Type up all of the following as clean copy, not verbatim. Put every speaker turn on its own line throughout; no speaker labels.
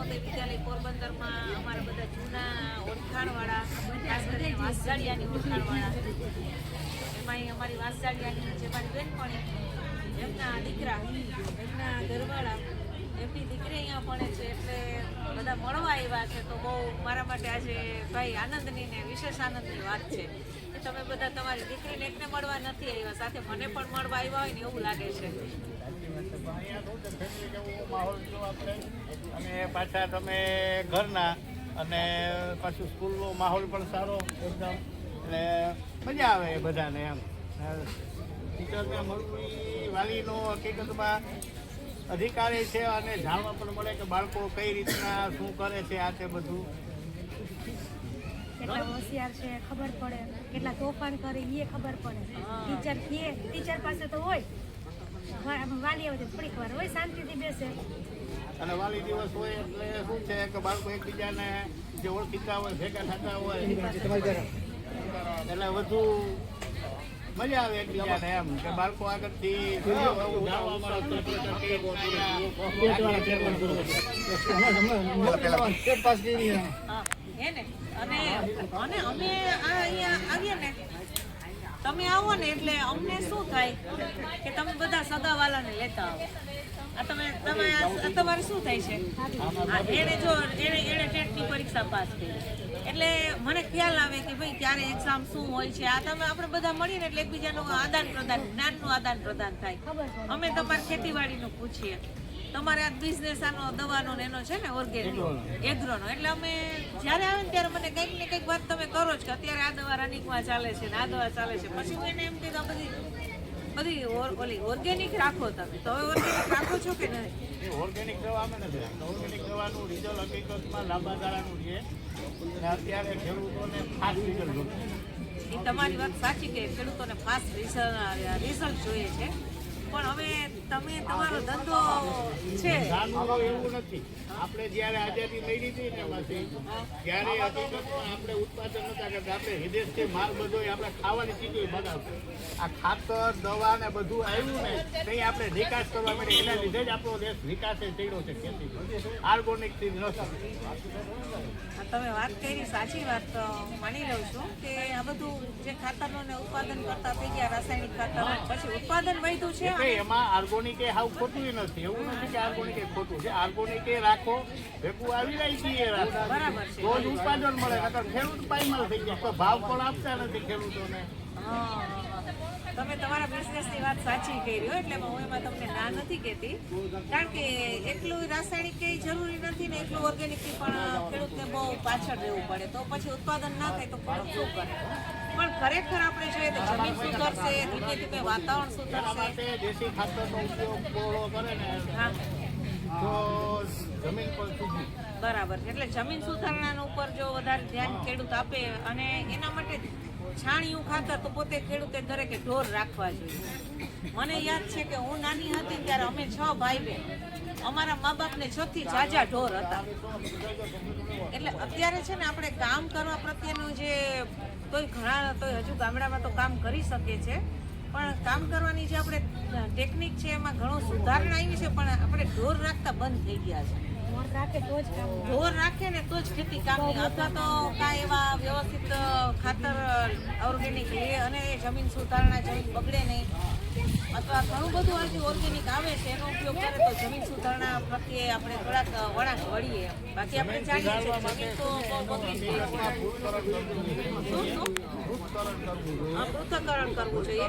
નવોદય વિદ્યાલય પોરબંદરમાં અમારા બધા જૂના ઓળખાણવાળા, ખાસ કરીને વાંસજાળિયાની ઓળખાણવાળા, એમાં અમારી વાંસજાળિયાની જે મારી બેનપણી, એમના દીકરા, એમના ઘરવાળા, એમની દીકરી અહીંયા ભણે છે, એટલે બધા મળવા આવ્યા છે. તો બહુ મારા માટે આજે ભાઈ આનંદની ને વિશેષ આનંદની વાત છે કે તમે બધા તમારી દીકરીને એકને મળવા નથી આવ્યા, સાથે મને પણ મળવા આવ્યા હોય ને એવું લાગે છે.
અને પાછા તમે ઘરના અને પાછું સ્કૂલનો માહોલ પણ સારો એકદમ, એટલે મજા આવે એ બધાને. એમ ટીચરને મળવું વાલીનો હકીકતમાં અધિકાર છે અને જાણવા પણ મળે કે બાળકો કઈ રીતના શું કરે છે, આ તે બધું
કેટલા હોશિયાર છે ખબર પડે, કેટલા તોફાન કરે એ ખબર પડે. ટીચર પાસે તો હોય, વાલી આવે થોડીક વાર હોય શાંતિથી બેસે.
અને વાલી દિવસ હોય એટલે શું છે કે બાળકો એકબીજાને જે ઓળખીતા હોય, ભેગા થતા હોય, એટલે વધુ મજા આવે એકબીજાને. એમ કે બાળકો આગળથી
અને અમે અહીંયા આવીએ ને, તમે આવો ને એટલે અમને શું થાય કે તમે બધા સગાવાલાને લેતા આવો. તમારે શું થાય છે, એને ટેટની પરીક્ષા પાસ કરી એટલે મને ખ્યાલ આવે કે ભાઈ ક્યારે એક્ઝામ શું હોય છે. આ તમે આપણે બધા મળીને એટલે એકબીજાનું આદાન પ્રદાન, જ્ઞાનનું આદાન પ્રદાન થાય. અમે તમારી ખેતીવાડીનું પૂછીએ, તમારે આ બિઝનેસ આનો દવાનો ને એનો છે ને ઓર્ગેનિક એગ્રોનો, એટલે અમે જ્યારે આવે ને ત્યારે મને કંઈક ને કંઈક વાત તમે કરો જ કે અત્યારે આ દવા રનિંગમાં ચાલે છે ને આ દવા ચાલે છે. પછી હું એને એમ કીધું બધી ઓલી ઓર્ગેનિક રાખો તમે, તો હવે ઓર્ગેનિક રાખો છો કે નહીં?
ઓર્ગેનિક દવા અમે નથી રાખતા. ઓર્ગેનિક દવાનું રિઝલ્ટ હકીકતમાં લાંબા ગાળાનું છે અને અત્યારે ખેડૂતોને ફાસ્ટ રિઝલ્ટ જોઈએ.
એ તમારી વાત સાચી કે ખેડૂતોને ફાસ્ટ રિઝલ્ટ જોઈએ છે, પણ હવે તમે તમારો ધંધો છે
એવું નથી. આપણે જયારે આઝાદી મળી હતી ને એમાંથી ત્યારે હકીકતમાં આપણે ઉત્પાદન નતા કરતા. આપણે વિદેશથી માલ બધો આપણે ખાવાની ચીજો બનાવતા. આ ખાતર દવા ને બધું આવ્યું ને ત્યાં આપણે નિકાસ કરવા માંડે, એના લીધે જ આપણો દેશ વિકાસે ચડ્યો છે. ખેતી ઓર્ગેનિક થી નથી.
તમે વાત કરી સાચી વાત માની લઉં છું કે આ બધું જે ખાતરનું ને ઉત્પાદન કરતા થઈ ગયા રાસાયણિક ખાતર, પછી ઉત્પાદન વધ્યું છે.
એમાં ઓર્ગેનિક એ હાવ ખોટું નથી, એવું નથી કે ઓર્ગેનિક એ ખોટું છે. ઓર્ગેનિક એ રાખો, ભેગું આવી જાય છે એ રાખો,
બરાબર છે.
રોજ ઉત્પાદન મળે. ખેડૂત પાયમાલ થઈ જાય, તો ભાવ પણ આપતા નથી ખેડૂતોને.
તમે તમારા બિઝનેસની વાત સાચી કરી હોય એટલે હું એમાં તમને ના નથી કહેતી, કારણ કે એટલું રાસાયણિક કંઈ જરૂરી નથી ને એટલું ઓર્ગેનિકથી પણ ખેડૂતને બહુ પાછળ રહેવું પડે, તો પછી ઉત્પાદન ના થાય તો ખેડૂત શું કરે. પણ ખરેખર આપણે જોઈએ તો જમીન સુધરશે, ધીમે ધીમે વાતાવરણ સુધરશે.
દેશી ખાતરનો ઉપયોગ બહોળો કરે ને તો જમીન પર સુધી
બરાબર, એટલે જમીન સુધારણા ઉપર જો વધારે ધ્યાન ખેડૂત આપે, અને એના માટે છાણિયું ખાતર તો પોતે ખેડૂતે દરેકે ઢોર રાખવા જોઈએ. મને યાદ છે કે હું નાની હતી ત્યારે અમે 6 ભાઈ બહેન, અમારા મા બાપને 6 થી જાજા ઢોર હતા. એટલે અત્યારે છે ને આપણે કામ કરવા પ્રત્યેનું જે તોય હજુ ગામડામાં તો કામ કરી શકે છે, પણ કામ કરવાની જે આપણે ટેકનિક છે એમાં ઘણો સુધારણા આવી છે, પણ આપણે ઢોર રાખતા બંધ થઈ ગયા છે. ઢોર રાખે ને તો જ ખેતી કામની, અથવા તો કાંઈ એવા વ્યવસ્થિત ખાતર ઓર્ગેનિક લે અને જમીન સુધારણા, જમીન બગડે નહીં, અથવા ઘણું બધું હજી ઓર્ગેનિક આવે છે એનો ઉપયોગ કરે તો જમીન સુધારણા પ્રત્યે આપણે થોડાક વળાંક વળીએ. બાકી આપણે જાણીએ છીએ જમીન તો બગડી જ ગઈ છે. પૃથ્થકરણ કરવું જોઈએ.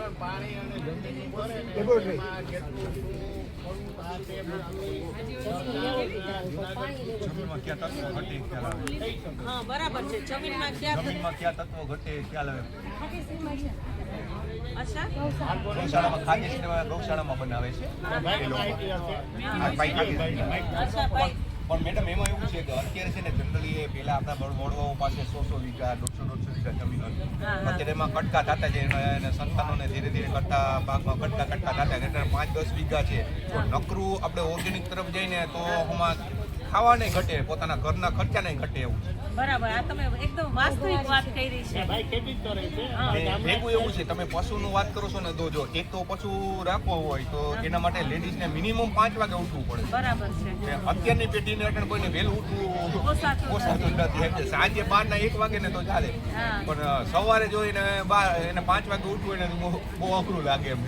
હા બરાબર છે, જમીનમાં કયા તત્વો ઘટે ખ્યાલ આવે. અચ્છા,
ગૌશાળામાં ખાદ્ય ગૌશાળામાં બનાવે છે. પણ મેડમ એમાં એવું છે કે અત્યારે છે ને જનરલી પેલા આપણા વડવાઓ પાસે 100 વીઘા 150 વીઘા જમીન હતી. અત્યારે એમાં કટકા થતા જાય અને સંતાનોને ધીરે ધીરે કરતા ભાગમાં કટકા થતા જાય. એટલે 5-10 વીઘા છે. તો નકરું આપણે ઓર્ગેનિક તરફ જઈને તો આમાં ખાવાને ઘટે, પોતાના ઘરના ખર્ચાને ઘટે એવું છે.
બરાબર, આ તમે એકદમ વાસ્તવિક વાત કરી છે.
ભાઈ ખેતી જ કરે છે.
ભેગું એવું છે, તમે પશુનું વાત કરો છો ને તો જો એક તો પશુ રાખવો હોય તો એના માટે લેડીઝને મિનિમમ 5 વાગે ઉઠવું પડે.
બરાબર છે.
અત્યારની પેઢીને અટણ કોઈને વહેલું ઉઠવું પોસાતું નથી. એમ કે સાંજે 12 ના 1 વાગે ને તો ચાલે, પણ સવારે જો એને 5 વાગે ઉઠવું એને બહુ અઘરું લાગે એમ.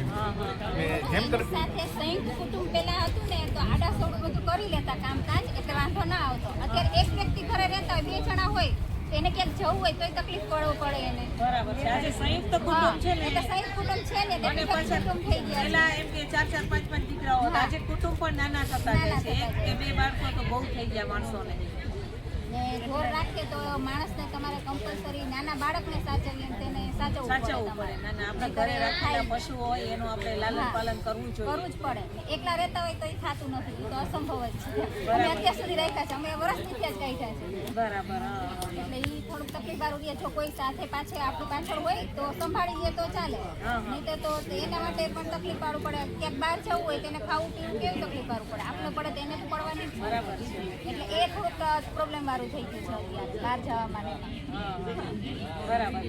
જેમ
સાથે સંયુક્ત કુટુંબ પહેલા હતું ને તો આડાસોડ બધું કરી લેતા કામકાજ, એટલે વાંધો ના આવતો. અત્યારે એક વ્યક્તિ ઘરે રહેતા હોય, 2 જણા હોય, એને ક્યાંક જવું હોય તોય તકલીફ પડે એને.
બરાબર છે. આજે સંયુક્ત કુટુંબ છે ને,
એટલે સંયુક્ત કુટુંબ છે ને,
અને
એટલે
પાછા
કુટુંબ થઈ ગયા.
પહેલા એમ કે 4-4, 5-5 દીકરાઓ હતા. આજે કુટુંબ પણ નાના થતા જાય છે. 1 કે 2 બાળકો તો બહુ થઈ ગયા માણસોને.
ને ઢોર રાખે તો માણસને તમારે કમ્પલસરી નાના બાળકને સાચવીએ ને તેને સાચવવું
સાચવવું પડે. નાના આપણે ઘરે રાખેલા પશુ હોય એનું આપણે લાલન પાલન કરવું જોઈએ.
જ પડે. એકલા રહેતા હોય તો એ થતું નથી, એ તો અસંભવ જ છે. અમે અત્યાર સુધી રાખ્યા છે, અમે વર્ષથી ત્યાં જ કાઢ્યા છે.
બરાબર.
એટલે એ થોડુંક તકલીફવાળું રહે. જો કોઈ સાથે આપણી પાછળ હોય તો સંભાળી લે તો ચાલે, નહીં તો એના માટે પણ તકલીફવાળું પડે. ક્યાંક બહાર જવું હોય તેને ખાવું પીવું કેવું તકલીફવાળું પડે. આપણે પડે તો એને તો પડવાની જ.
બરાબર છે.
એટલે એ થોડુંક પ્રોબ્લેમ વાળું થઈ ગયું છે અત્યારે બહાર જવા માટે.
બરાબર.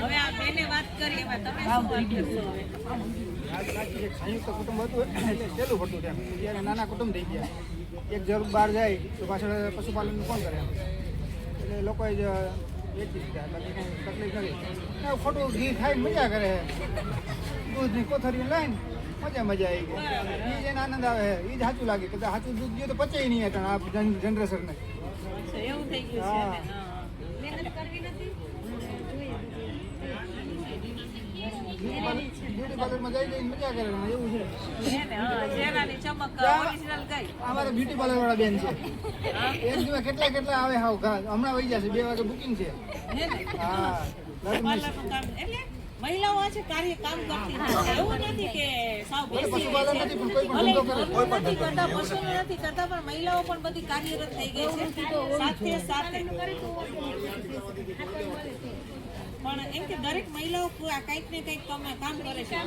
હવે આ બેને વાત કરી, એમાં તમે શું વાત કરશો? હવે
સંયુક્ત કુટુંબ હતું એટલે સહેલું પડતું તેમ. જ્યારે નાના કુટુંબ થઈ ગયા, એક જરૂર બહાર જાય તો પાછળ પશુપાલન કોણ કરે, એટલે લોકોએ જ વેચી દીધા. બાકી કંઈ તકલીફ નથી. ખોટું ઘી ખાઈ મજા કરે, દૂધની કોથળીઓ લઈને મજા આવી ગઈ. એ જેને આનંદ આવે એ જ સાચું લાગે. કદાચ સાચું દૂધ જોઈએ તો પચે નહીં હતા આ જનરેશનને.
એવું થઈ ગયું છે ને.
મહેનત કરવી નથી.
બ્યુટી પાર્લરમાં જઈ જઈને મજા કરે એવું છે.
ચહેરાની ચમક ઓરિજિનલ ગઈ.
અમારા બ્યુટી પાર્લર વાળા બેન છે, એક દિવસ કેટલા આવે હાવ હમણાં વહી જશે. 2 વાગે બુકિંગ છે. હા,
પાર્લરનું કામ એટલે મહિલાઓ આજે કામ કરતી હોય. એવું નથી કે સાવ બેસી
પશુપાલન નથી પણ કોઈ પણ ધંધો કરે.
નથી કરતા, પશુનું નથી કરતા, પણ મહિલાઓ પણ બધી કાર્યરત થઈ ગઈ છે સાથે. પણ એમ કે દરેક મહિલાઓ કંઈક ને કંઈક કામ કરે છે.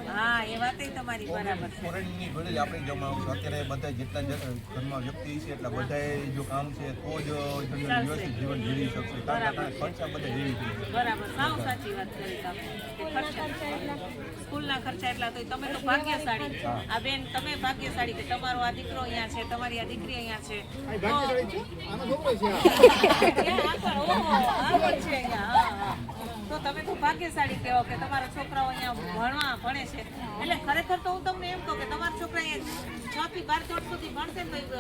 હા, એ વાત તમારી બરાબર છે.
ફોરેનની જોડે જ આપણે જમાવું છું. અત્યારે બધા જેટલા ઘરમાં વ્યક્તિ છે એટલા બધાએ જો કામ છે તો જ વ્યવસ્થિત જીવન જીવી શકશે. કારણ કે ખર્ચા બધા જીવી જોઈએ.
બરાબર, સાવ સાચી વાત કરી તમે. સ્કૂલના ખર્ચા એટલા તો તમે તો ભાગ્યશાળી. આ બેન તમે ભાગ્યશાળી કે તમારો આ દીકરો અહીંયા છે, તમારી આ દીકરી અહીંયા છે.
આનો છોકરો છે.
તો તમે તો ભાગ્યશાળી કહેવો કે તમારા છોકરાઓ અહીંયા ભણે છે. એટલે ખરેખર તો હું તમને એમ કહું કે તમારા છોકરા અહીંયા 6 થી 12 ધોરણ સુધી ભણશે ને તો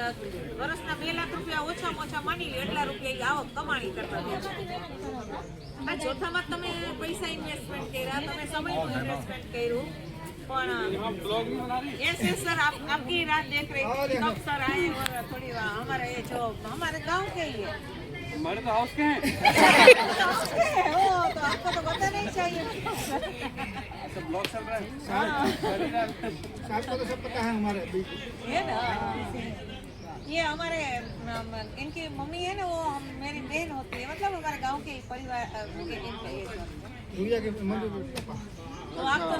વર્ષના 2 લાખ રૂપિયા ઓછામાં ઓછા માની લે એટલા રૂપિયા આવક કમાણી કરતા થશે. આ ચોથામાં તમે પૈસા ઇન્વેસ્ટમેન્ટ કર્યા, તમે સમયનું ઇન્વેસ્ટમેન્ટ કર્યું. પણ यस सर, आपकी रात देख रही थी. कब सर आए और थोड़ी हमारे ये जो हमारे गांव के ही है.
हमारे तो हाउस के हैं.
तो आपको तो बताना ही चाहिए.
सब ब्लॉग चल रहा है.
साथ को तो सब पता है हमारे.
ये ना, ये हमारे इनकी मम्मी है ना, वो मेरी बहन होती है, मतलब हमारे गांव के परिवार के इनके ये
भैया के मंदिर पापा.
तो आप तो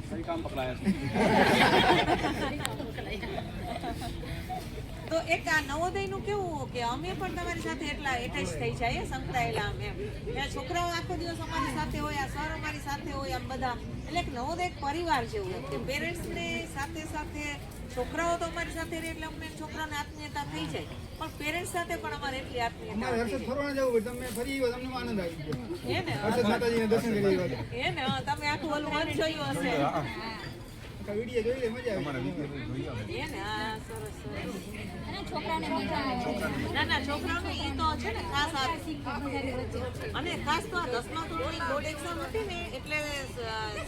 सही काम पकड़ाया.
તો એક આ નવોદયનું કેવું કે અમે પણ તમારી સાથે એટલા એટેચ થઈ જાય, સંકળાયેલા અમે એમ. છોકરાઓ આખો દિવસ અમારી સાથે હોય, આ સર અમારી સાથે હોય, આમ બધા. એટલે એક નવોદય એક પરિવાર જેવું કે પેરેન્ટ્સને સાથે સાથે છોકરાઓ તો અમારી સાથે રહે એટલે અમને છોકરાને આત્મીયતા થઈ જાય, પણ પેરેન્ટ્સ સાથે પણ અમારે એટલી આત્મીયતા
અમારે હર્ષદ ફરવા જવું હોય તમે ફરી આવ્યો તમને આનંદ આવી ગયો.
હે ને?
હર્ષદ માતાજીને દર્શન કરી આવ્યા.
હે ને? તમે આખું ઓલું વન જોયું હશે.
વિડીયો જોઈ લે મજા આવી.
હે ને? હા, સરસ સરસ.
અને છોકરાને મજા આવે.
નાના છોકરાઓને ઈ તો છે ને ખાસ અને ખાસ તો આ 10મા ધોરણની બોર્ડ એક્ઝામ હતી ને એટલે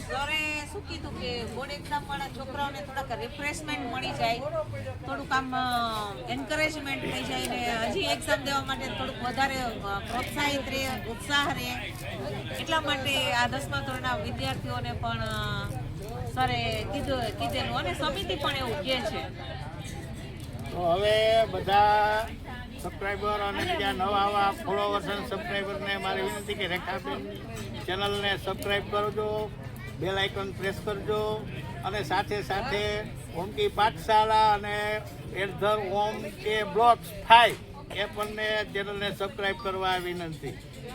સરે શું કીધું કે બોર્ડ એક્ઝામ વાળા છોકરાઓને થોડાક રિફ્રેશમેન્ટ મળી જાય, થોડુંક આમ એન્કરેજમેન્ટ થઈ જાય ને હજી એક્ઝામ દેવા માટે થોડુંક વધારે પ્રોત્સાહિત રહે, ઉત્સાહ રહે. એટલા માટે આ 10મા ધોરણના વિદ્યાર્થીઓને પણ સરે કીધેલું અને સમિતિ પણ એવું કહે છે.
તો હવે બધા સબસ્ક્રાઈબર અને બીજા નવા આવા ફોલોવર્સ અને સબસ્ક્રાઈબરને મારી વિનંતી કે રેખાબેન ચેનલને સબસ્ક્રાઈબ કરજો, બેલ આઇકન પ્રેસ કરજો અને સાથે સાથે ઓમકી પાઠશાળા અને @OMK Blogs 5 એ પણ ચેનલને સબસ્ક્રાઈબ કરવા વિનંતી.